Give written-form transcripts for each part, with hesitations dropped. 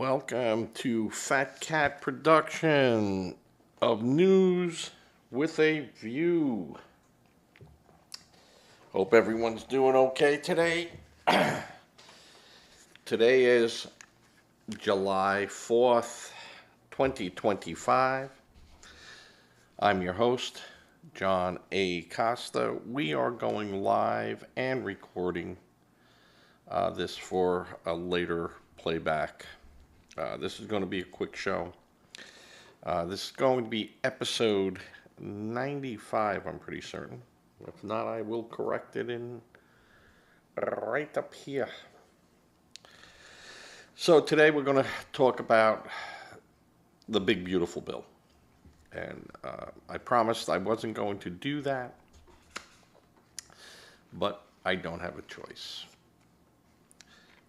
Welcome to Fat Cat production of news with a view. Hope everyone's doing okay today. Today is July 4th, 2025. I'm your host, John A. Costa. We are going live and recording this for a later playback. This is going to be a quick show. This is going to be episode 95, I'm pretty certain. If not, I will correct it in right up here. So today we're going to talk about the big beautiful bill. And I promised I wasn't going to do that, but I don't have a choice.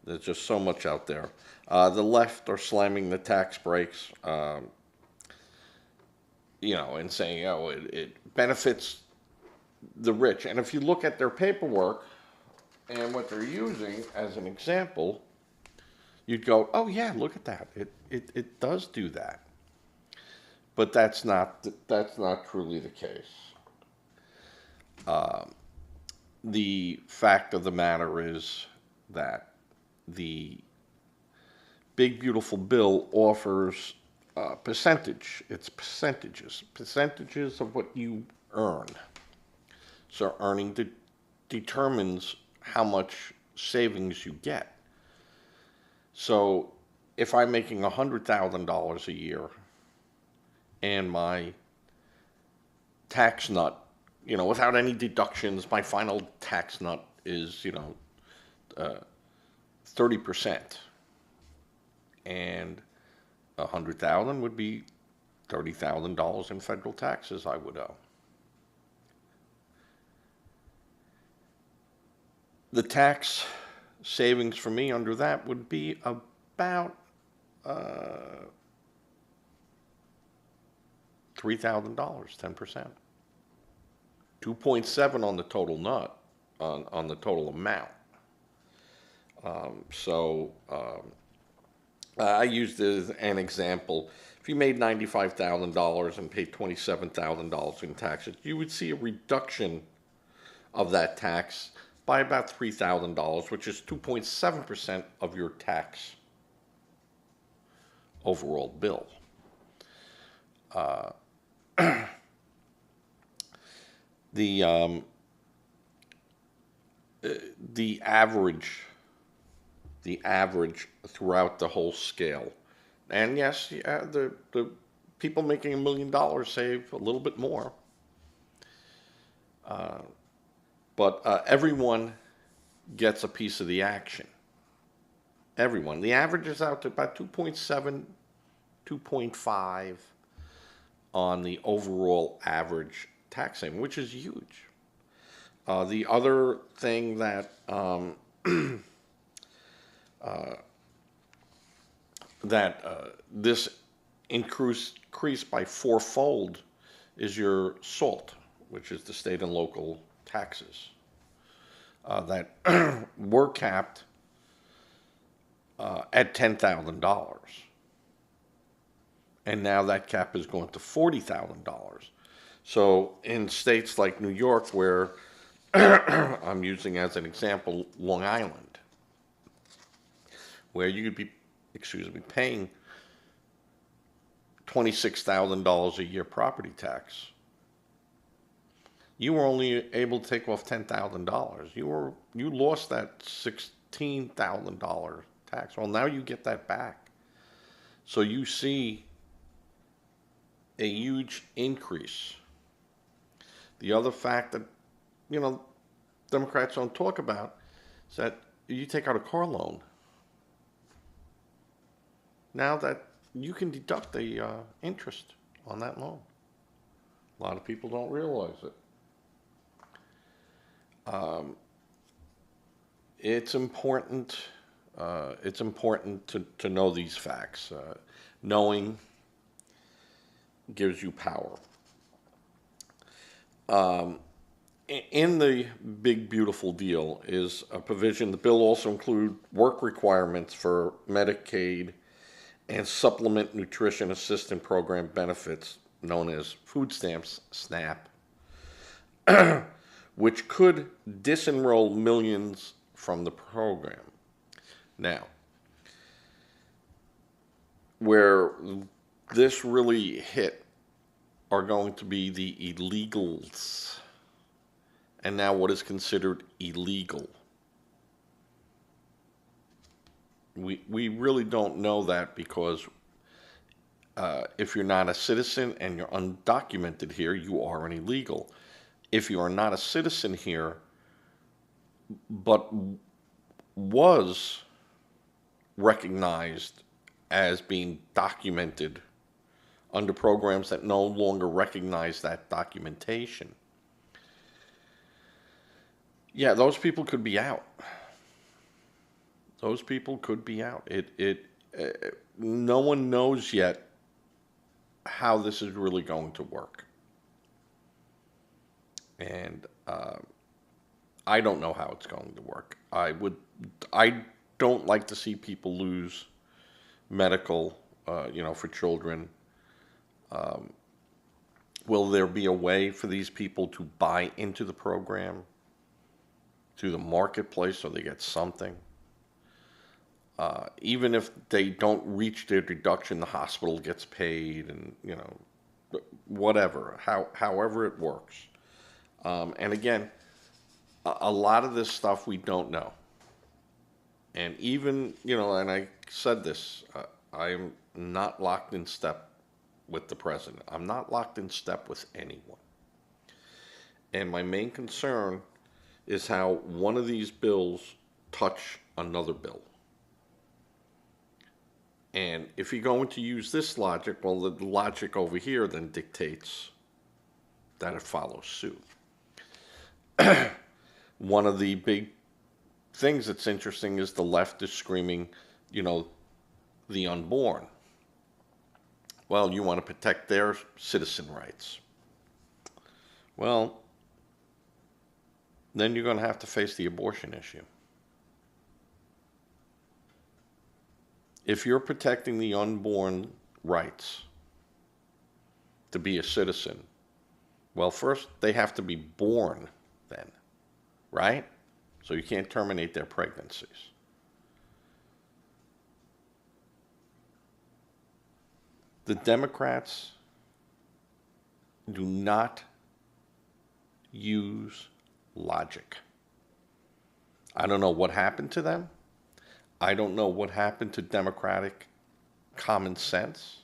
There's just so much out there. The left are slamming the tax breaks, and saying, it benefits the rich. And if you look at their paperwork and what they're using as an example, you'd go, oh yeah, look at that. It does do that. But that's not truly the case. The fact of the matter is that the big beautiful bill offers percentage. It's percentages of what you earn. So earning determines how much savings you get. So if I'm making $100,000 a year and my tax nut, without any deductions, my final tax nut is, 30%. And $100,000 would be $30,000 in federal taxes I would owe. The tax savings for me under that would be about $3,000, 10%. 2.7 on the total nut, on the total amount. I used it as an example. If you made $95,000 and paid $27,000 in taxes, you would see a reduction of that tax by about $3,000, which is 2.7% of your tax overall bill. The average throughout the whole scale. And yes, the people making $1 million save a little bit more. But everyone gets a piece of the action. Everyone. The average is out to about 2.7, 2.5 on the overall average tax saving, which is huge. The other thing that this increased by fourfold is your SALT, which is the state and local taxes that were capped at $10,000. And now that cap is going to $40,000. So in states like New York, where I'm using as an example Long Island, where you could be, paying $26,000 a year property tax, you were only able to take off $10,000. You lost that $16,000 tax. Well, now you get that back. So you see a huge increase. The other fact that, Democrats don't talk about is that you take out a car loan. Now that you can deduct the interest on that loan. A lot of people don't realize it. It's important. It's important to know these facts. Knowing gives you power. In the big beautiful deal is a provision. The bill also include work requirements for Medicaid and supplement nutrition assistance program benefits known as food stamps, SNAP, which could disenroll millions from the program. Now, where this really hit are going to be the illegals, and now what is considered illegal. We really don't know that because if you're not a citizen and you're undocumented here, you are an illegal. If you are not a citizen here, but was recognized as being documented under programs that no longer recognize that documentation, yeah, those people could be out. Those people could be out. No one knows yet how this is really going to work. And I don't know how it's going to work. I don't like to see people lose medical, for children. Will there be a way for these people to buy into the program through the marketplace so they get something? Even if they don't reach their deduction, the hospital gets paid, and whatever, however it works. And again, a lot of this stuff we don't know. And even, and I said this, I am not locked in step with the president. I'm not locked in step with anyone. And my main concern is how one of these bills touch another bill. And if you're going to use this logic, well, the logic over here then dictates that it follows suit. One of the big things that's interesting is the left is screaming, the unborn. Well, you want to protect their citizen rights. Well, then you're going to have to face the abortion issue. If you're protecting the unborn rights to be a citizen, well, first they have to be born then, right? So you can't terminate their pregnancies. The Democrats do not use logic. I don't know what happened to them. I don't know what happened to democratic common sense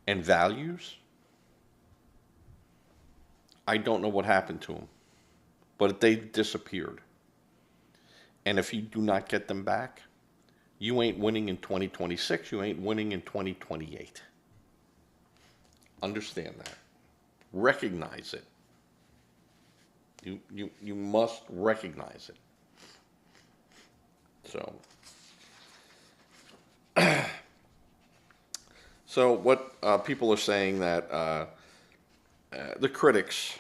and values. I don't know what happened to them, but they disappeared. And if you do not get them back, you ain't winning in 2026, you ain't winning in 2028. Understand that. Recognize it. You must recognize it. So what people are saying that the critics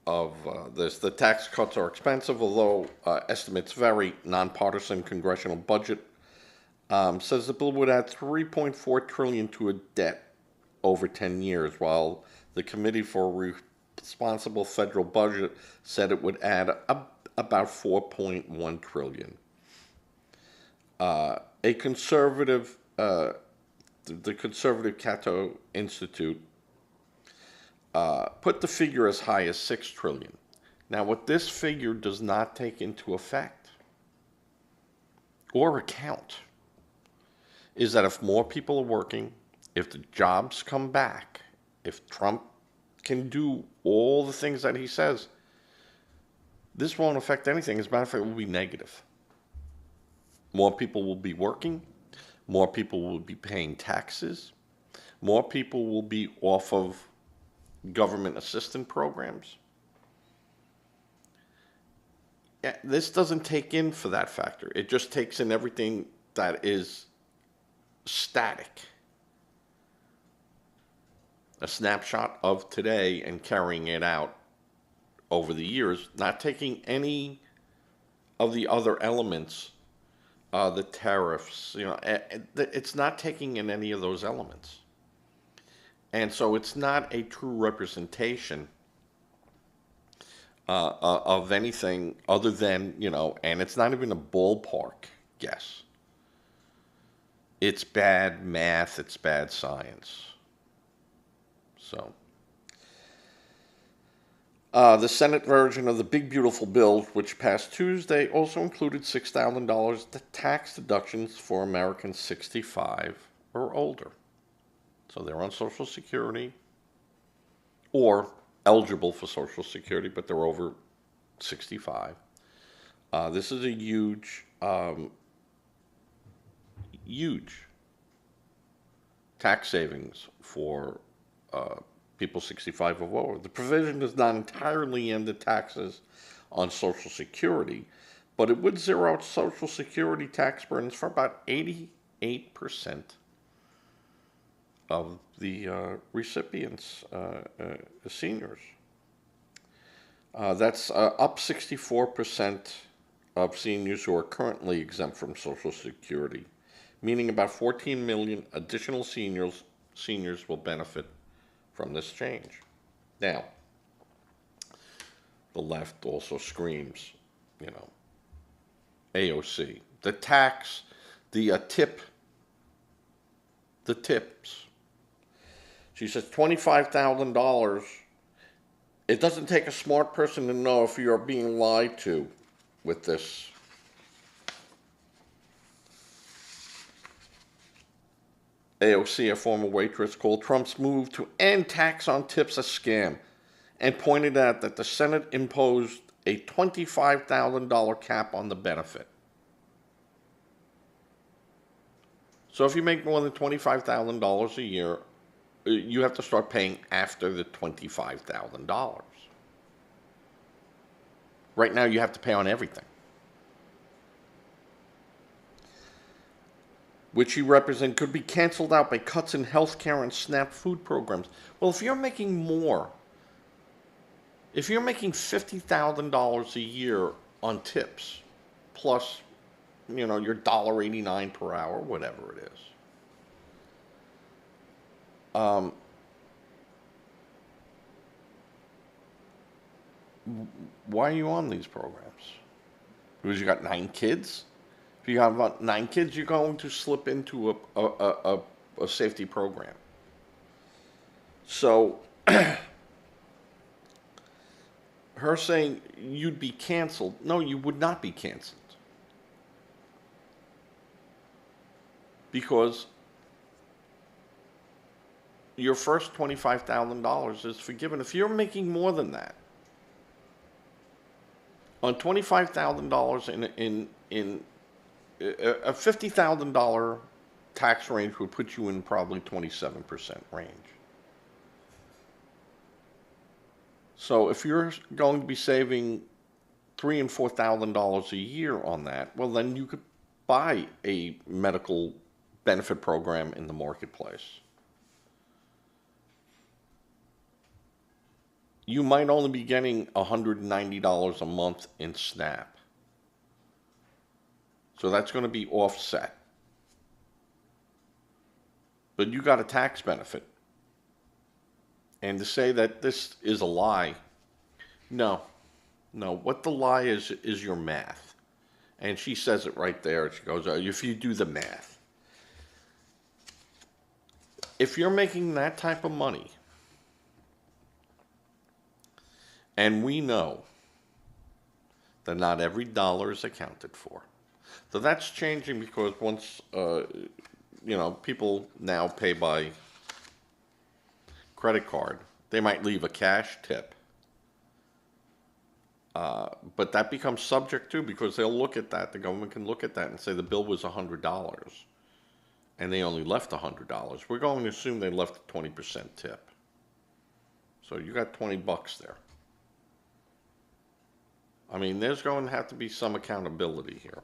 of this, the tax cuts are expensive, although estimates vary. Nonpartisan congressional budget says the bill would add $3.4 trillion to a debt over 10 years, while the Committee for Responsible Federal Budget said it would add about $4.1 trillion. A conservative, the conservative Cato Institute put the figure as high as $6 trillion. Now, what this figure does not take into effect or account is that if more people are working, if the jobs come back, if Trump can do all the things that he says, this won't affect anything. As a matter of fact, it will be negative. More people will be working. More people will be paying taxes. More people will be off of government assistance programs. Yeah, this doesn't take in for that factor. It just takes in everything that is static. A snapshot of today and carrying it out over the years, not taking any of the other elements the tariffs, it's not taking in any of those elements. And so it's not a true representation of anything other than, and it's not even a ballpark guess. It's bad math, it's bad science. So, the Senate version of the Big Beautiful Bill, which passed Tuesday, also included $6,000 tax deductions for Americans 65 or older. So they're on Social Security or eligible for Social Security, but they're over 65. This is a huge tax savings for people 65 or over. The provision does not entirely end the taxes on Social Security, but it would zero out Social Security tax burdens for about 88% of the recipients, seniors. That's up 64% of seniors who are currently exempt from Social Security, meaning about 14 million additional seniors will benefit from this change. Now, the left also screams, AOC. The tax, the tips. She says $25,000. It doesn't take a smart person to know if you're being lied to with this. AOC, a former waitress, called Trump's move to end tax on tips a scam and pointed out that the Senate imposed a $25,000 cap on the benefit. So if you make more than $25,000 a year, you have to start paying after the $25,000. Right now, you have to pay on everything, which you represent could be canceled out by cuts in health care and SNAP food programs. Well, if you're making $50,000 a year on tips, plus, your $1.89 per hour, whatever it is, why are you on these programs? Because you got 9 kids? If you have about 9 kids, you're going to slip into a safety program. So, her saying you'd be canceled, no, you would not be canceled. Because your first $25,000 is forgiven. If you're making more than that, on $25,000 in a $50,000 tax range would put you in probably 27% range. So if you're going to be saving $3,000 and $4,000 a year on that, well, then you could buy a medical benefit program in the marketplace. You might only be getting $190 a month in SNAP. So that's going to be offset. But you got a tax benefit. And to say that this is a lie, no. What the lie is your math. And she says it right there. She goes, if you do the math. If you're making that type of money, and we know that not every dollar is accounted for. So that's changing because once, people now pay by credit card. They might leave a cash tip. But that becomes subject to, because they'll look at that, the government can look at that and say the bill was $100 and they only left $100. We're going to assume they left a 20% tip. So you got $20 there. I mean, there's going to have to be some accountability here.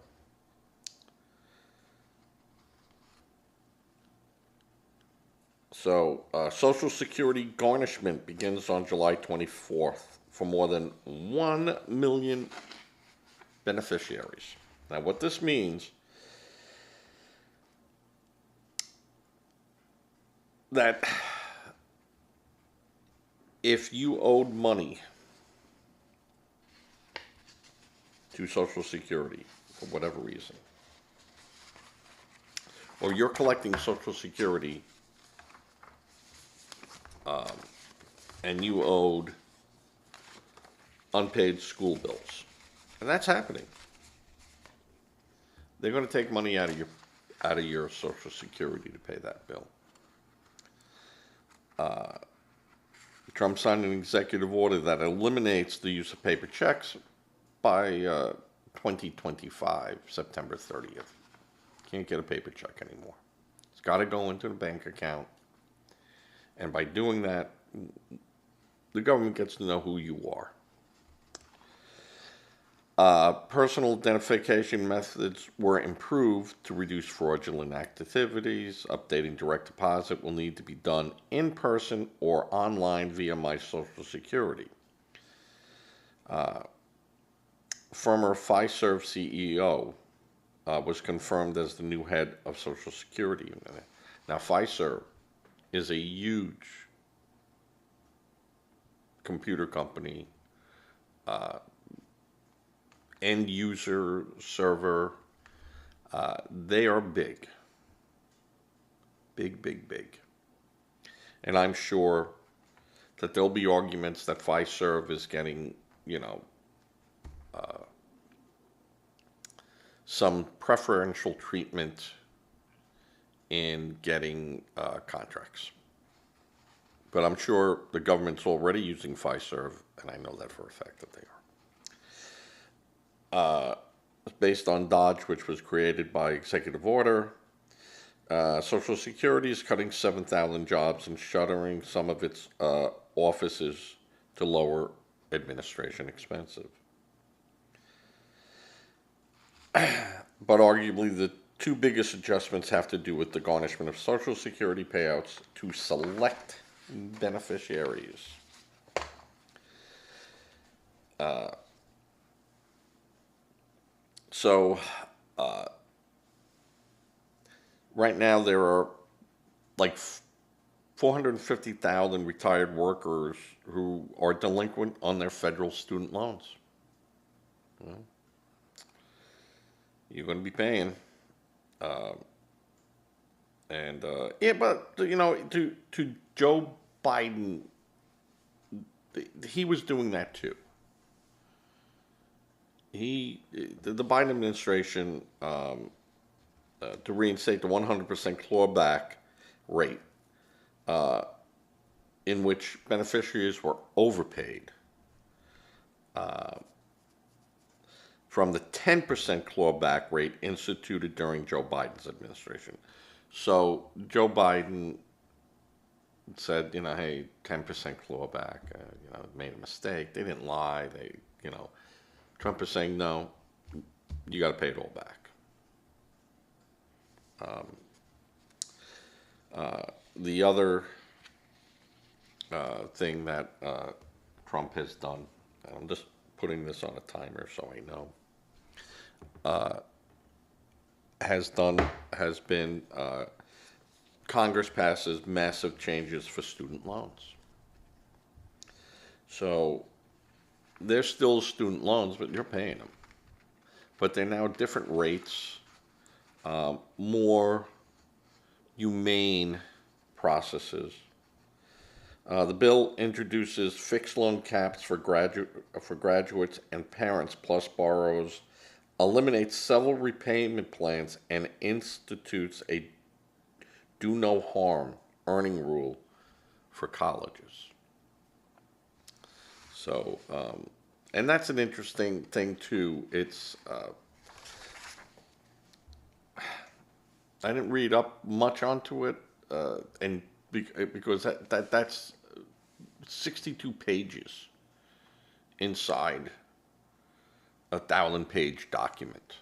So, Social Security garnishment begins on July 24th for more than 1 million beneficiaries. Now, what this means that if you owed money to Social Security for whatever reason, or you're collecting Social Security and you owed unpaid school bills, and that's happening, they're going to take money out of your Social Security to pay that bill. Trump signed an executive order that eliminates the use of paper checks by 2025, September 30th. Can't get a paper check anymore. It's got to go into the bank account. And by doing that, the government gets to know who you are. Personal identification methods were improved to reduce fraudulent activities. Updating direct deposit will need to be done in person or online via My Social Security. Former Fiserv CEO was confirmed as the new head of Social Security. Now, Fiserv is a huge computer company, end user server. They are big. Big. And I'm sure that there'll be arguments that Fiserv is getting, some preferential treatment in getting contracts. But I'm sure the government's already using Fiserv, and I know that for a fact that they are. It's based on Dodge, which was created by executive order. Social Security is cutting 7,000 jobs and shuttering some of its offices to lower administration expenses. But arguably, the two biggest adjustments have to do with the garnishment of Social Security payouts to select beneficiaries. Right now there are like 450,000 retired workers who are delinquent on their federal student loans. Well, you're going to be paying. But to Joe Biden, he was doing that too. The Biden administration, to reinstate the 100% clawback rate, in which beneficiaries were overpaid, from the 10% clawback rate instituted during Joe Biden's administration. So Joe Biden said, hey, 10% clawback, made a mistake. They didn't lie. Trump is saying, no, you got to pay it all back. The other thing that Trump has done, I'm just putting this on a timer so I know, has been Congress passes massive changes for student loans. So they're still student loans, but you're paying them. But they're now different rates, more humane processes. The bill introduces fixed loan caps for graduates and parents plus borrowers, eliminates several repayment plans, and institutes a do no harm earning rule for colleges. So, and that's an interesting thing too. It's I didn't read up much onto it, and because that's 62 pages inside a 1,000-page document.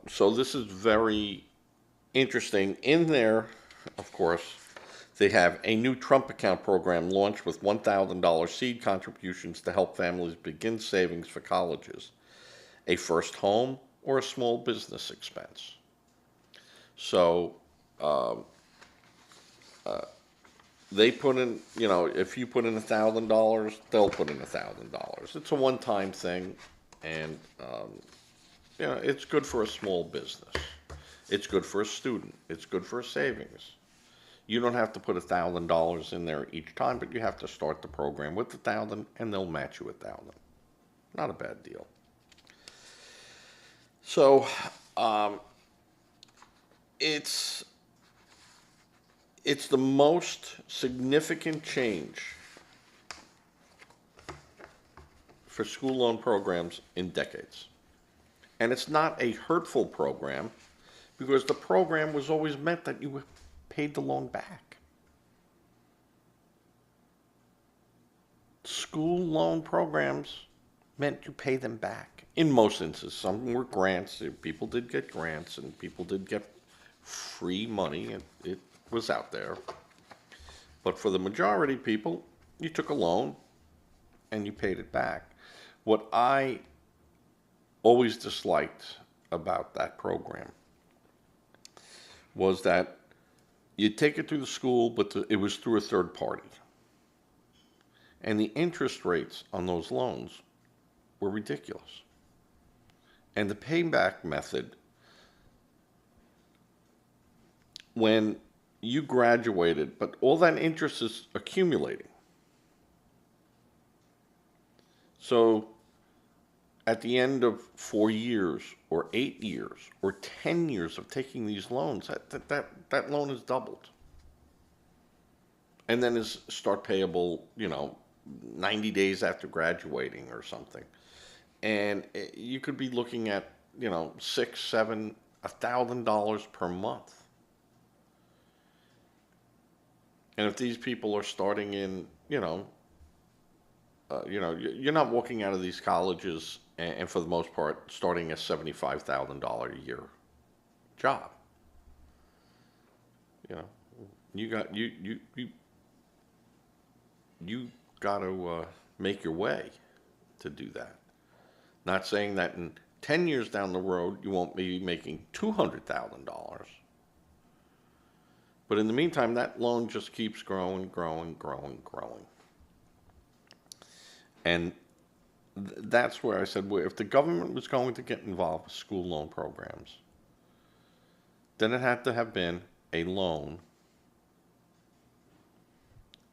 So this is very interesting. In there, of course, they have a new Trump account program launched with $1,000 seed contributions to help families begin savings for colleges, a first home, or a small business expense. So They put in, if you put in $1,000, they'll put in $1,000. It's a one-time thing, and it's good for a small business. It's good for a student. It's good for a savings. You don't have to put $1,000 in there each time, but you have to start the program with $1,000, and they'll match you $1,000. Not a bad deal. So, it's the most significant change for school loan programs in decades. And it's not a hurtful program, because the program was always meant that you paid the loan back. School loan programs meant you pay them back. In most instances, some were grants. People did get grants, and people did get free money. It was out there. But for the majority of people, you took a loan and you paid it back. What I always disliked about that program was that you take it through the school, but it was through a third party. And the interest rates on those loans were ridiculous. And the payback method, when you graduated, but all that interest is accumulating. So at the end of 4 years or 8 years or 10 years of taking these loans, that loan is doubled. And then is start payable, 90 days after graduating or something. And you could be looking at, $6,000, $7,000, $1,000 per month. And if these people are starting in, you're not walking out of these colleges and for the most part starting a $75,000 a year job. You got to make your way to do that. Not saying that in 10 years down the road you won't be making $200,000. But in the meantime, that loan just keeps growing. And that's where I said, well, if the government was going to get involved with school loan programs, then it had to have been a loan.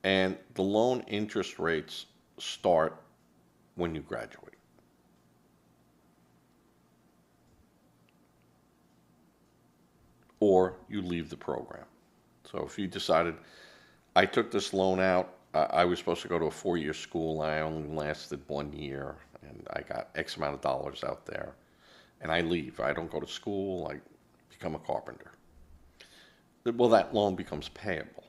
And the loan interest rates start when you graduate. Or you leave the program. So if you decided, I took this loan out, I was supposed to go to a 4-year school, I only lasted 1 year, and I got X amount of dollars out there, and I leave. I don't go to school, I become a carpenter. Well, that loan becomes payable.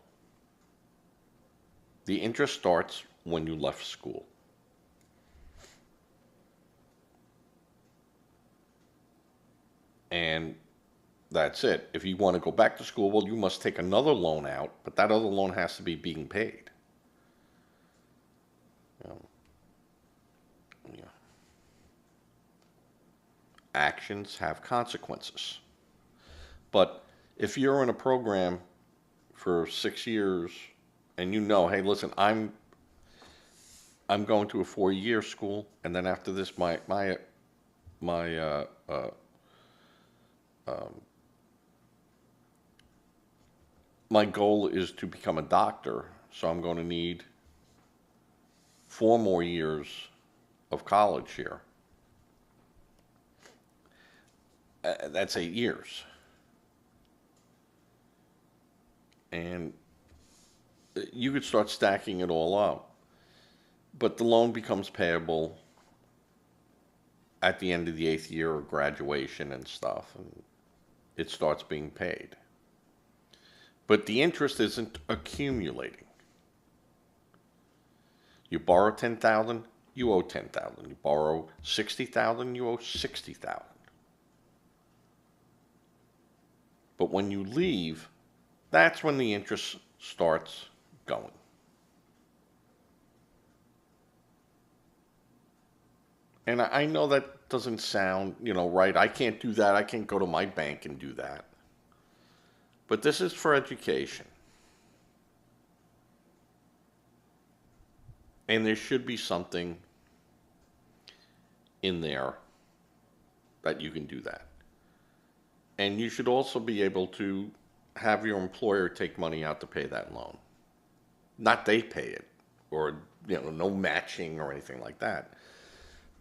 The interest starts when you left school. And that's it. If you want to go back to school, well, you must take another loan out, but that other loan has to be being paid. Actions have consequences. But if you're in a program for 6 years and hey, listen, I'm going to a 4-year school, and then after this, my goal is to become a doctor, so I'm going to need 4 more years of college here. That's 8 years. And you could start stacking it all up. But the loan becomes payable at the end of the 8th year of graduation and stuff, and it starts being paid. But the interest isn't accumulating. You borrow $10,000, you owe $10,000. You borrow $60,000, you owe $60,000. But when you leave, that's when the interest starts going. And I know that doesn't sound, right. I can't do that. I can't go to my bank and do that. But this is for education. And there should be something in there that you can do that. And you should also be able to have your employer take money out to pay that loan. Not they pay it, or no matching or anything like that.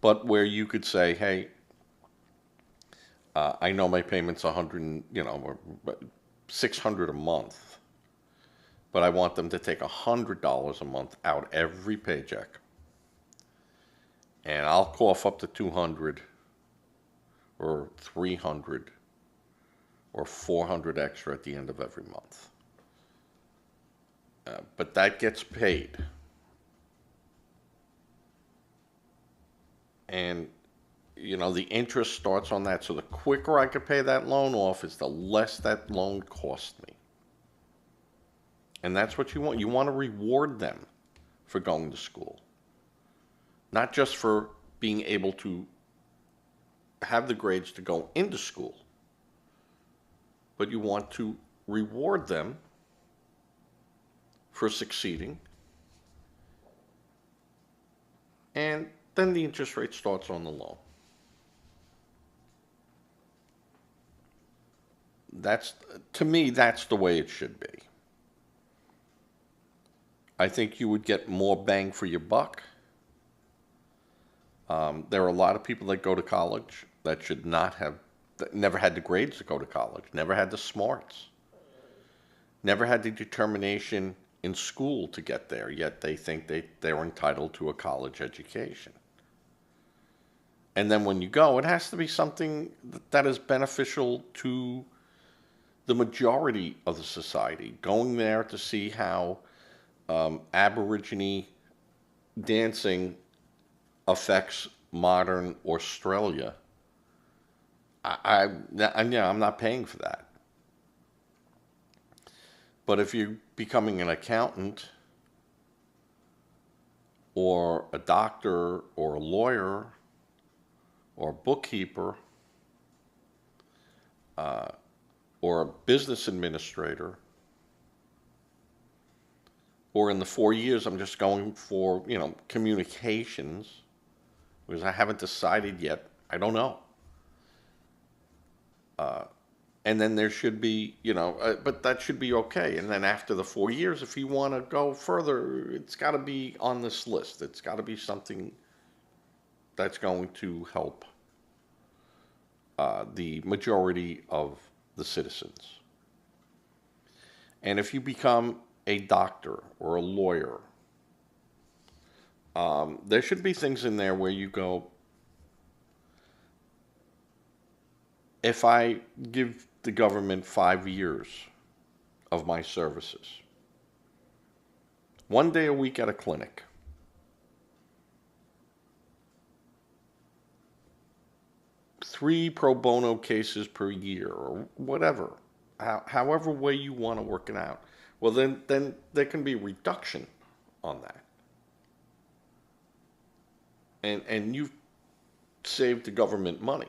But where you could say, hey, I know my payment's 100, or 600 a month, but I want them to take $100 a month out every paycheck, and I'll cough up to 200 or 300 or 400 extra at the end of every month. But that gets paid. And, the interest starts on that. So the quicker I could pay that loan off is the less that loan cost me. And that's what you want. You want to reward them for going to school. Not just for being able to have the grades to go into school, but you want to reward them for succeeding. And then the interest rate starts on the loan. To me, that's the way it should be. I think you would get more bang for your buck. There are a lot of people that go to college that should not have, that never had the grades to go to college, never had the smarts, never had the determination in school to get there, yet they think they're entitled to a college education. And then when you go, it has to be something that is beneficial to the majority of the society. Going there to see how Aborigine dancing affects modern Australia, I'm not paying for that. But if you're becoming an accountant or a doctor or a lawyer or a bookkeeper or a business administrator, or in the 4 years I'm just going for, communications, because I haven't decided yet. I don't know. And then there should be, but that should be okay. And then after the 4 years, if you want to go further, it's got to be on this list. It's got to be something that's going to help the majority of the citizens. And if you become a doctor or a lawyer, there should be things in there where you go, if I give the government 5 years of my services, 1 day a week at a clinic, three pro bono cases per year, or whatever, however way you want to work it out, well, then there can be a reduction on that. And you've saved the government money.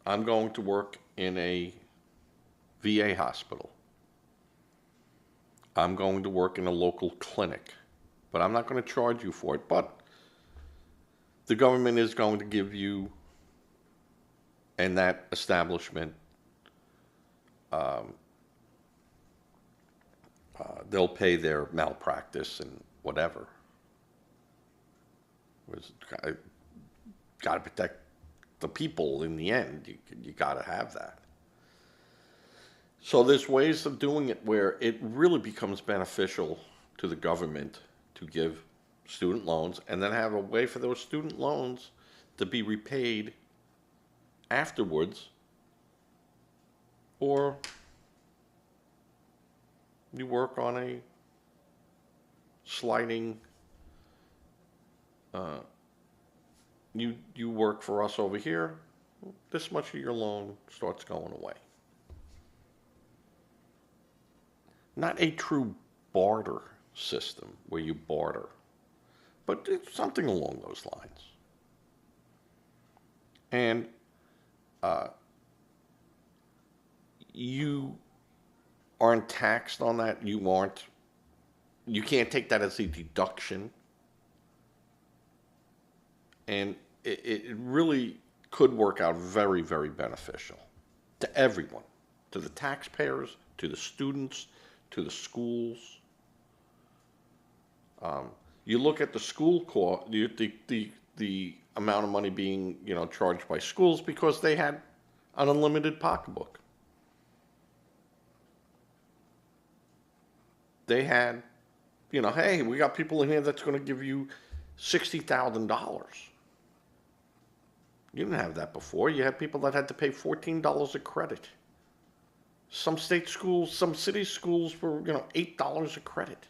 I'm going to work in a VA hospital. I'm going to work in a local clinic, but I'm not going to charge you for it. But the government is going to give you and that establishment, they'll pay their malpractice and whatever. Got to protect the people in the end. You got to have that. So there's ways of doing it where it really becomes beneficial to the government to give student loans, and then have a way for those student loans to be repaid afterwards, or you work on a sliding, you work for us over here, this much of your loan starts going away. Not a true barter system where you barter, but it's something along those lines. And you aren't taxed on that. You aren't, you can't take that as a deduction. And it really could work out very, very beneficial to everyone, to the taxpayers, to the students, to the schools. You look at the school cost, the amount of money being charged by schools because they had an unlimited pocketbook. They had, hey, we got people in here that's going to give you $60,000. You didn't have that before. You had people that had to pay $14 a credit. Some state schools, some city schools were, $8 a credit.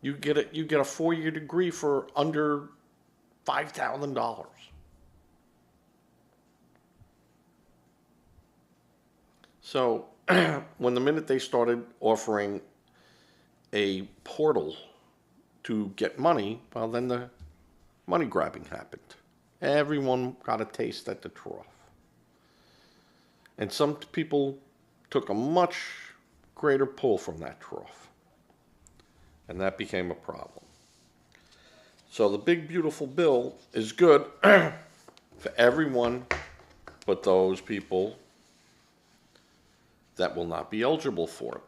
You get a 4-year degree for under $5,000. So when the minute they started offering a portal to get money, well, then the money grabbing happened. Everyone got a taste at the trough. And some people took a much greater pull from that trough. And that became a problem. So the big, beautiful bill is good for everyone but those people that will not be eligible for it.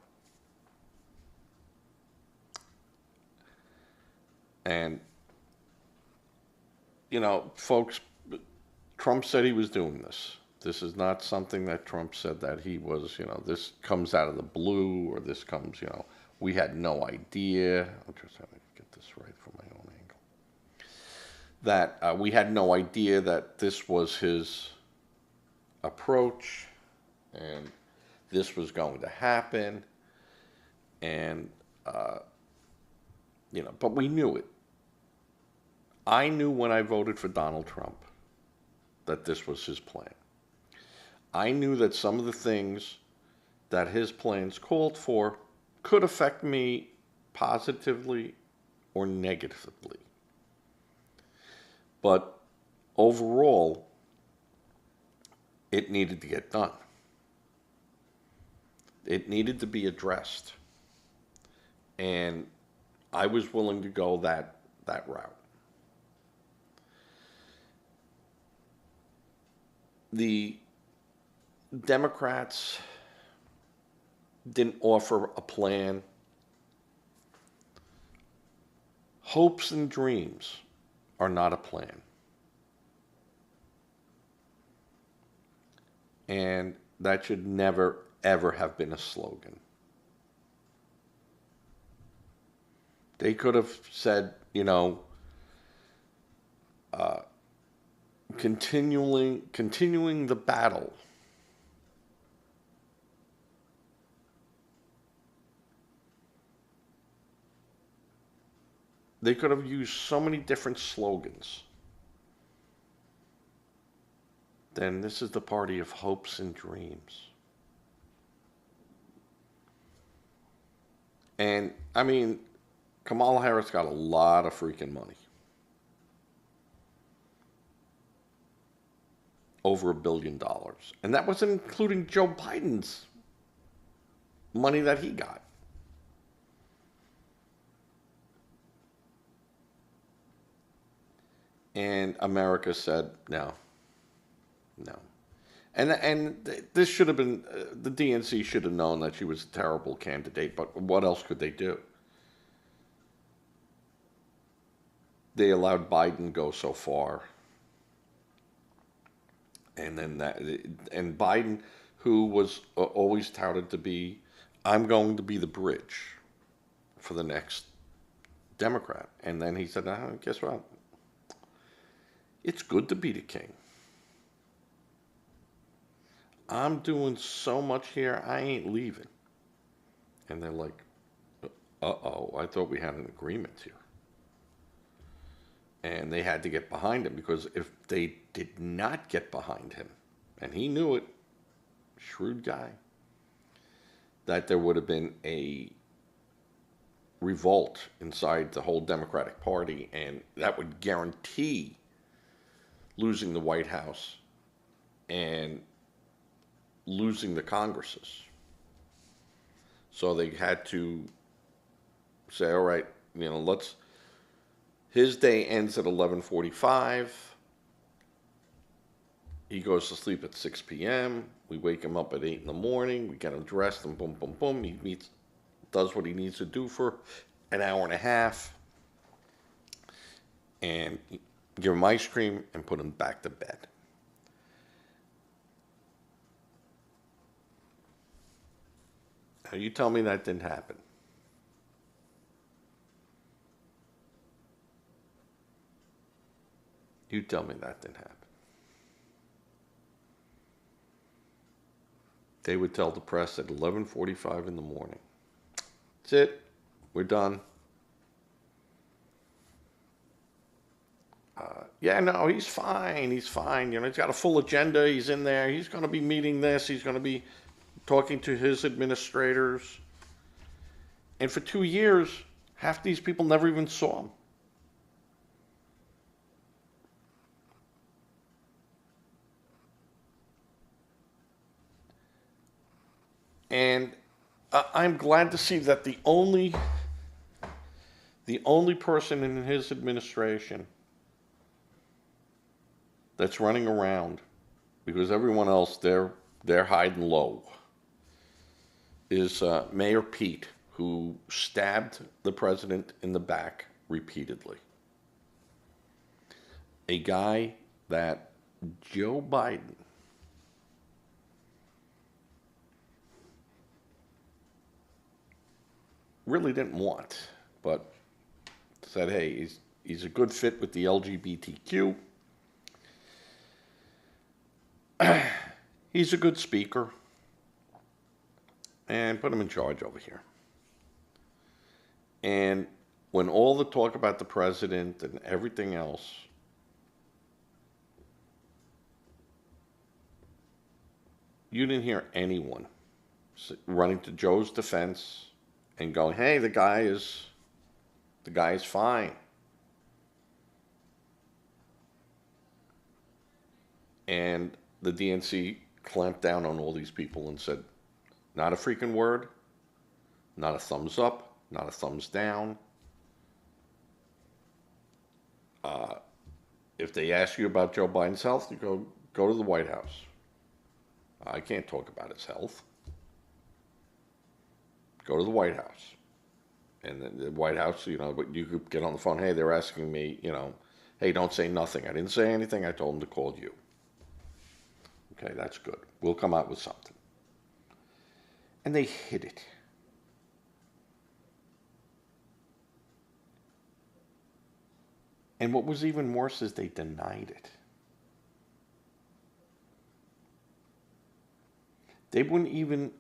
And, folks, Trump said he was doing this. This is not something that Trump said that he was, this comes out of the blue, or this comes, we had no idea. I'm just trying to get this right from my own angle. That we had no idea that this was his approach, and this was going to happen. And, but we knew it. I knew when I voted for Donald Trump that this was his plan. I knew that some of the things that his plans called for could affect me positively or negatively. But overall, it needed to get done. It needed to be addressed. And I was willing to go that route. The Democrats didn't offer a plan. Hopes and dreams are not a plan. And that should never, ever have been a slogan. They could have said, continuing the battle. They could have used so many different slogans. Then this is the party of hopes and dreams. And, Kamala Harris got a lot of freaking money. Over $1 billion. And that wasn't including Joe Biden's money that he got. And America said, no. And this should have been, the DNC should have known that she was a terrible candidate, but what else could they do? They allowed Biden go so far. And then and Biden, who was always touted to be, I'm going to be the bridge for the next Democrat. And then he said, guess what? It's good to be the king. I'm doing so much here, I ain't leaving. And they're like, uh-oh, I thought we had an agreement here. And they had to get behind him, because if they did not get behind him, and he knew it, shrewd guy, that there would have been a revolt inside the whole Democratic Party, and that would guarantee losing the White House and losing the Congresses. So they had to say, all right, his day ends at 11:45. He goes to sleep at 6 p.m. We wake him up at 8 in the morning. We get him dressed and boom, boom, boom. He does what he needs to do for an hour and a half, and give him ice cream and put him back to bed. Now, you tell me that didn't happen. You tell me that didn't happen. They would tell the press at 11:45 in the morning, that's it, we're done. Yeah, no, he's fine. He's fine. He's got a full agenda. He's in there. He's going to be meeting this. He's going to be talking to his administrators. And for 2 years, half these people never even saw him. And I'm glad to see that the only person in his administration that's running around, because everyone else they're hiding low, is Mayor Pete, who stabbed the president in the back repeatedly. A guy that Joe Biden really didn't want, but said, hey, he's a good fit with the LGBTQ. He's a good speaker, and put him in charge over here. And when all the talk about the president and everything else, you didn't hear anyone running to Joe's defense and going, hey, the guy is fine. And the DNC clamped down on all these people and said, not a freaking word, not a thumbs up, not a thumbs down. If they ask you about Joe Biden's health, you go to the White House. I can't talk about his health. Go to the White House. And the White House, you could get on the phone, hey, they're asking me, hey, don't say nothing. I didn't say anything. I told them to call you. Okay, that's good. We'll come out with something. And they hid it. And what was even worse is they denied it. They wouldn't even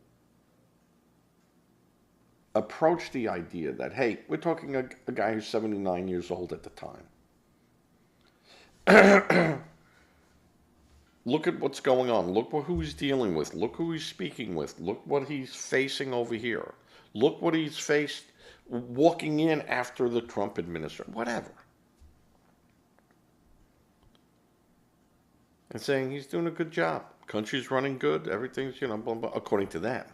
approach the idea that, hey, we're talking a guy who's 79 years old at the time. Look at what's going on. Look who he's dealing with. Look who he's speaking with. Look what he's facing over here. Look what he's faced walking in after the Trump administration. Whatever. And saying he's doing a good job. Country's running good. Everything's, blah, blah, according to them.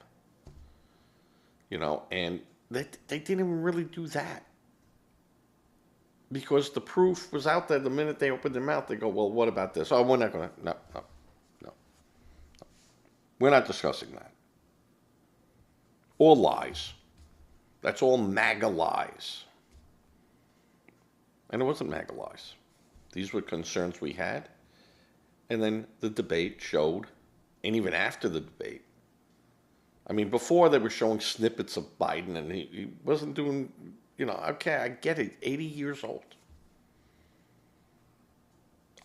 And they didn't even really do that. Because the proof was out there the minute they opened their mouth. They go, well, what about this? Oh, we're not going to. No. We're not discussing that. All lies. That's all MAGA lies. And it wasn't MAGA lies. These were concerns we had. And then the debate showed, and even after the debate, before they were showing snippets of Biden, and he wasn't doing, okay, I get it, 80 years old.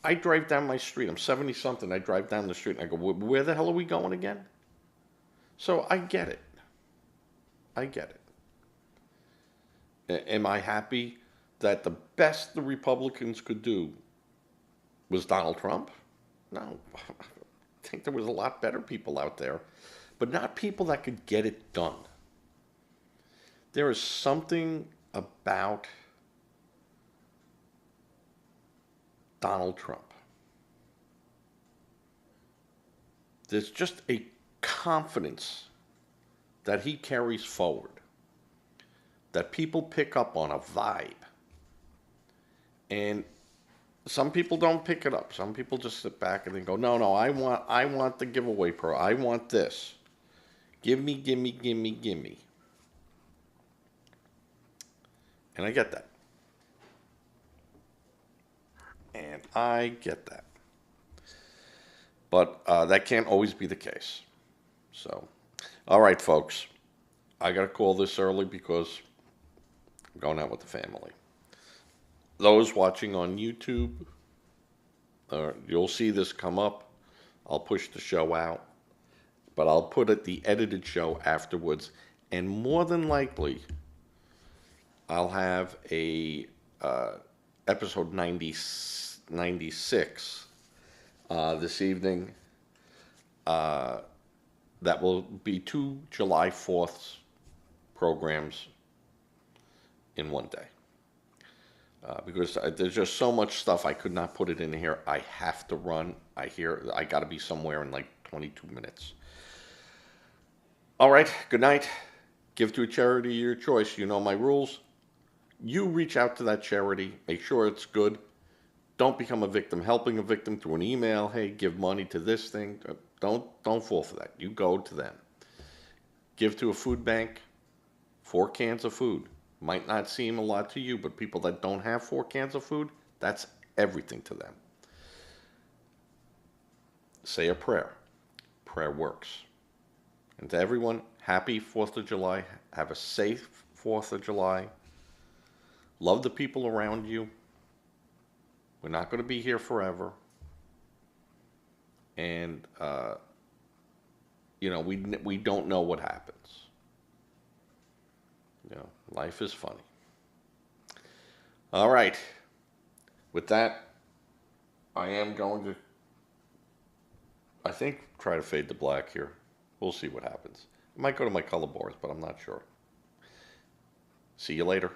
I drive down my street, I'm 70-something, I drive down the street, and I go, where the hell are we going again? So I get it. Am I happy that the best the Republicans could do was Donald Trump? No. I think there was a lot better people out there, but not people that could get it done. There is something about Donald Trump. There's just a confidence that he carries forward that people pick up on a vibe. And some people don't pick it up. Some people just sit back and they go, no, I want the giveaway pro. I want this. Give me, give me, give me, give me. And I get that. And I get that. But that can't always be the case. So, all right, folks. I got to call this early because I'm going out with the family. Those watching on YouTube, you'll see this come up. I'll push the show out. But I'll put it the edited show afterwards. And more than likely, I'll have a episode 96 this evening. That will be 2 July 4th programs in one day. Because there's just so much stuff I could not put it in here. I have to run. I got to be somewhere in like 22 minutes. All right, good night. Give to a charity of your choice. You know my rules. You reach out to that charity. Make sure it's good. Don't become a victim. Helping a victim through an email. Hey, give money to this thing. Don't fall for that. You go to them. Give to a food bank. 4 cans of food. Might not seem a lot to you, but people that don't have 4 cans of food, that's everything to them. Say a prayer. Prayer works. And to everyone, happy 4th of July. Have a safe 4th of July. Love the people around you. We're not going to be here forever. And, we don't know what happens. Life is funny. All right. With that, I am going to, I think, try to fade to black here. We'll see what happens. I might go to my color bars, but I'm not sure. See you later.